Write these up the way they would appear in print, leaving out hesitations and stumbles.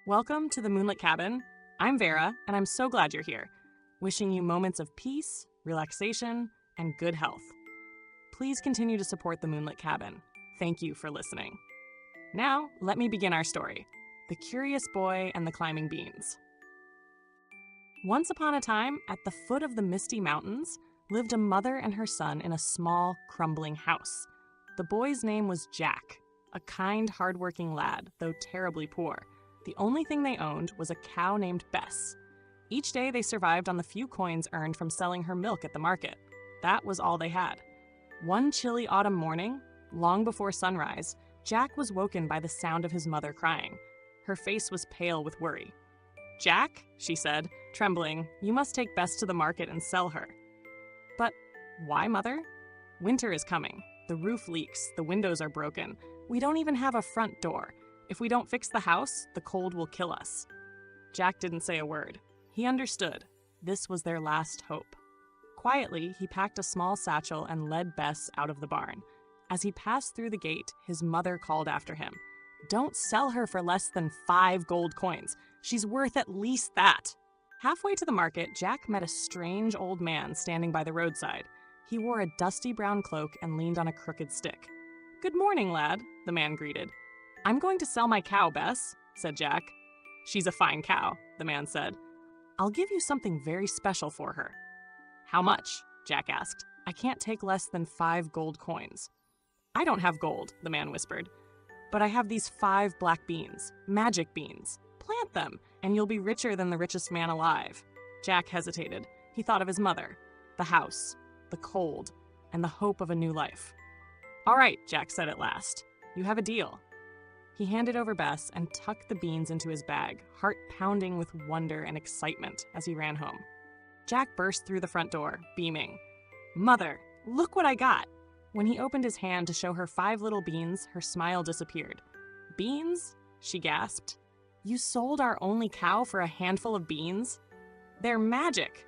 Welcome to the Moonlit Cabin. I'm Vera, and I'm so glad you're here. Wishing you moments of peace, relaxation, and good health. Please continue to support the Moonlit Cabin. Thank you for listening. Now, let me begin our story. The Curious Boy and the Climbing Beans. Once upon a time, at the foot of the Misty Mountains, lived a mother and her son in a small, crumbling house. The boy's name was Jack, a kind, hardworking lad, though terribly poor. The only thing they owned was a cow named Bess. Each day they survived on the few coins earned from selling her milk at the market. That was all they had. One chilly autumn morning, long before sunrise, Jack was woken by the sound of his mother crying. Her face was pale with worry. "Jack," she said, trembling, "you must take Bess to the market and sell her." "But why, Mother?" "Winter is coming. The roof leaks, the windows are broken. We don't even have a front door. If we don't fix the house, the cold will kill us." Jack didn't say a word. He understood. This was their last hope. Quietly, he packed a small satchel and led Bess out of the barn. As he passed through the gate, his mother called after him. "Don't sell her for less than 5 gold coins. She's worth at least that." Halfway to the market, Jack met a strange old man standing by the roadside. He wore a dusty brown cloak and leaned on a crooked stick. "Good morning, lad," the man greeted. "I'm going to sell my cow, Bess," said Jack. "She's a fine cow," the man said. "I'll give you something very special for her." "How much?" Jack asked. "I can't take less than 5 gold coins." "I don't have gold," the man whispered. "But I have these 5 black beans, magic beans. Plant them, and you'll be richer than the richest man alive." Jack hesitated. He thought of his mother, the house, the cold, and the hope of a new life. "All right," Jack said at last. "You have a deal." He handed over Bess and tucked the beans into his bag, heart pounding with wonder and excitement as he ran home. Jack burst through the front door, beaming. "Mother, look what I got!" When he opened his hand to show her 5 little beans, her smile disappeared. "Beans?" she gasped. "You sold our only cow for a handful of beans? They're magic!"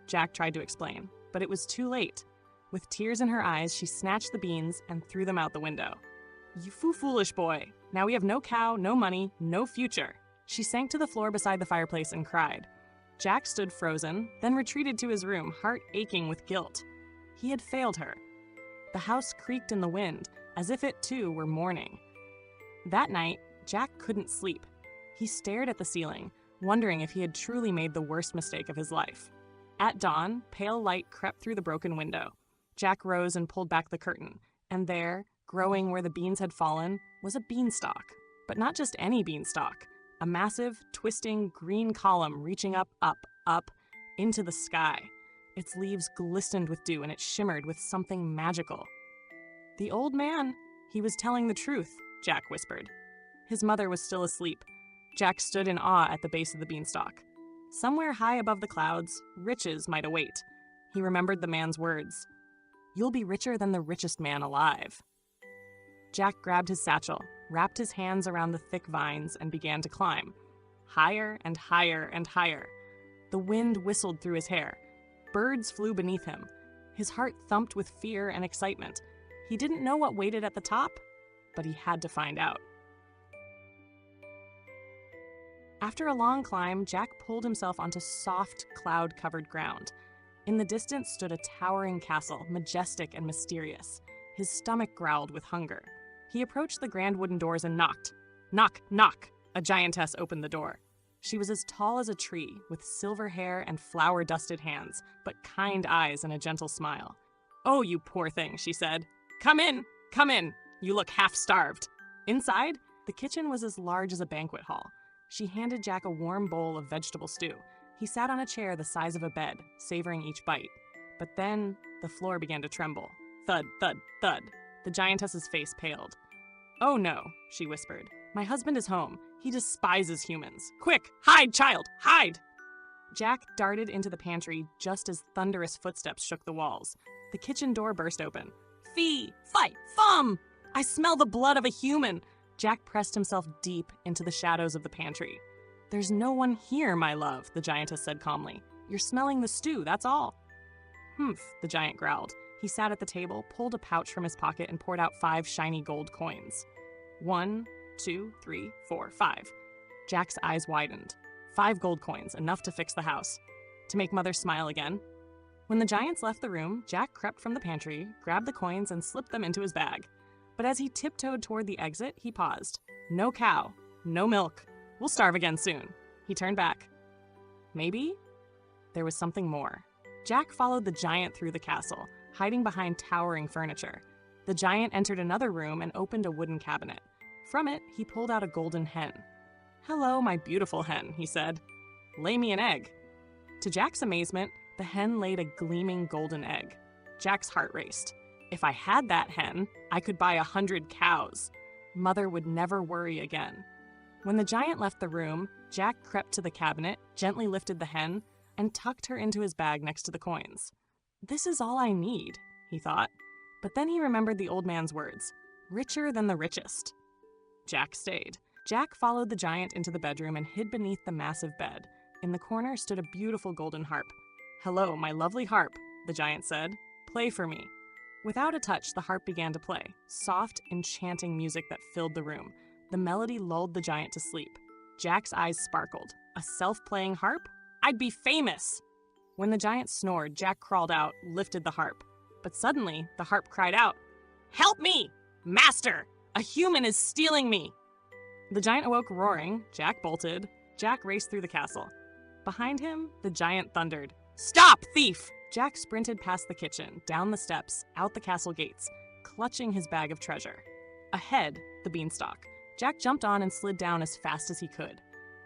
Jack tried to explain, but it was too late. With tears in her eyes, she snatched the beans and threw them out the window. "You foolish boy. Now we have no cow, no money, no future." She sank to the floor beside the fireplace and cried. Jack stood frozen, then retreated to his room, heart aching with guilt. He had failed her. The house creaked in the wind, as if it too were mourning. That night, Jack couldn't sleep. He stared at the ceiling, wondering if he had truly made the worst mistake of his life. At dawn, pale light crept through the broken window. Jack rose and pulled back the curtain, and there, growing where the beans had fallen, was a beanstalk. But not just any beanstalk. A massive, twisting, green column reaching up, into the sky. Its leaves glistened with dew and it shimmered with something magical. "The old man, he was telling the truth," Jack whispered. His mother was still asleep. Jack stood in awe at the base of the beanstalk. Somewhere high above the clouds, riches might await. He remembered the man's words. "You'll be richer than the richest man alive." Jack grabbed his satchel, wrapped his hands around the thick vines, and began to climb. Higher and higher and higher. The wind whistled through his hair. Birds flew beneath him. His heart thumped with fear and excitement. He didn't know what waited at the top, but he had to find out. After a long climb, Jack pulled himself onto soft, cloud-covered ground. In the distance stood a towering castle, majestic and mysterious. His stomach growled with hunger. He approached the grand wooden doors and knocked. Knock, knock! A giantess opened the door. She was as tall as a tree, with silver hair and flower-dusted hands, but kind eyes and a gentle smile. "Oh, you poor thing," she said. Come in! You look half-starved." Inside, the kitchen was as large as a banquet hall. She handed Jack a warm bowl of vegetable stew. He sat on a chair the size of a bed, savoring each bite. But then, the floor began to tremble. Thud, thud, thud. The giantess's face paled. "Oh no," she whispered. "My husband is home. He despises humans. Quick, hide, child, hide!" Jack darted into the pantry just as thunderous footsteps shook the walls. The kitchen door burst open. "Fee, fi, fum! I smell the blood of a human!" Jack pressed himself deep into the shadows of the pantry. "There's no one here, my love," the giantess said calmly. "You're smelling the stew, that's all." "Humph," the giant growled. He sat at the table, pulled a pouch from his pocket, and poured out 5 shiny gold coins. 1, 2, 3, 4, 5. Jack's eyes widened. 5 gold coins, enough to fix the house. To make Mother smile again. When the giants left the room, Jack crept from the pantry, grabbed the coins, and slipped them into his bag. But as he tiptoed toward the exit, he paused. No cow, no milk. We'll starve again soon. He turned back. Maybe there was something more. Jack followed the giant through the castle, hiding behind towering furniture. The giant entered another room and opened a wooden cabinet. From it, he pulled out a golden hen. "Hello, my beautiful hen," he said. "Lay me an egg." To Jack's amazement, the hen laid a gleaming golden egg. Jack's heart raced. If I had that hen, I could buy 100 cows. Mother would never worry again. When the giant left the room, Jack crept to the cabinet, gently lifted the hen, and tucked her into his bag next to the coins. This is all I need, he thought. But then he remembered the old man's words, richer than the richest. Jack stayed. Jack followed the giant into the bedroom and hid beneath the massive bed. In the corner stood a beautiful golden harp. "Hello, my lovely harp," the giant said. "Play for me." Without a touch, the harp began to play, soft, enchanting music that filled the room. The melody lulled the giant to sleep. Jack's eyes sparkled. A self-playing harp? I'd be famous! When the giant snored, Jack crawled out, lifted the harp. But suddenly, the harp cried out, "Help me! Master! A human is stealing me!" The giant awoke roaring. Jack bolted. Jack raced through the castle. Behind him, the giant thundered, "Stop, thief!" Jack sprinted past the kitchen, down the steps, out the castle gates, clutching his bag of treasure. Ahead, the beanstalk. Jack jumped on and slid down as fast as he could.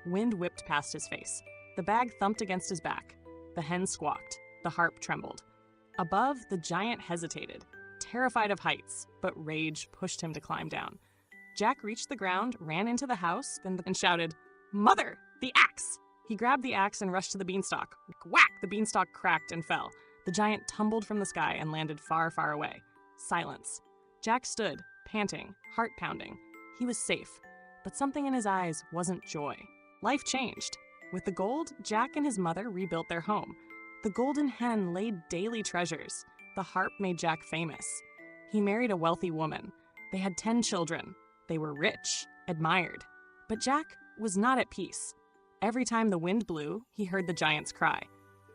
Wind whipped past his face. The bag thumped against his back. The hen squawked. The harp trembled. Above, the giant hesitated, terrified of heights, but rage pushed him to climb down. Jack reached the ground, ran into the house, and shouted, "Mother, the axe!" He grabbed the axe and rushed to the beanstalk. Whack! The beanstalk cracked and fell. The giant tumbled from the sky and landed far, far away. Silence. Jack stood, panting, heart pounding. He was safe, but something in his eyes wasn't joy. Life changed. With the gold, Jack and his mother rebuilt their home. The golden hen laid daily treasures. The harp made Jack famous. He married a wealthy woman. They had 10 children. They were rich, admired. But Jack was not at peace. Every time the wind blew, he heard the giant's cry,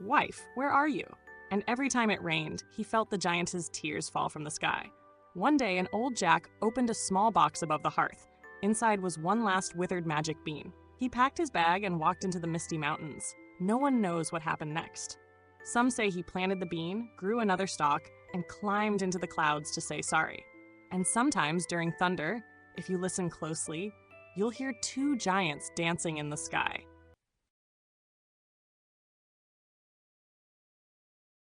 "Wife, where are you?" And every time it rained, he felt the giant's tears fall from the sky. One day, an old Jack opened a small box above the hearth. Inside was one last withered magic bean. He packed his bag and walked into the misty mountains. No one knows what happened next. Some say he planted the bean, grew another stalk, and climbed into the clouds to say sorry. And sometimes during thunder, if you listen closely, you'll hear 2 giants dancing in the sky.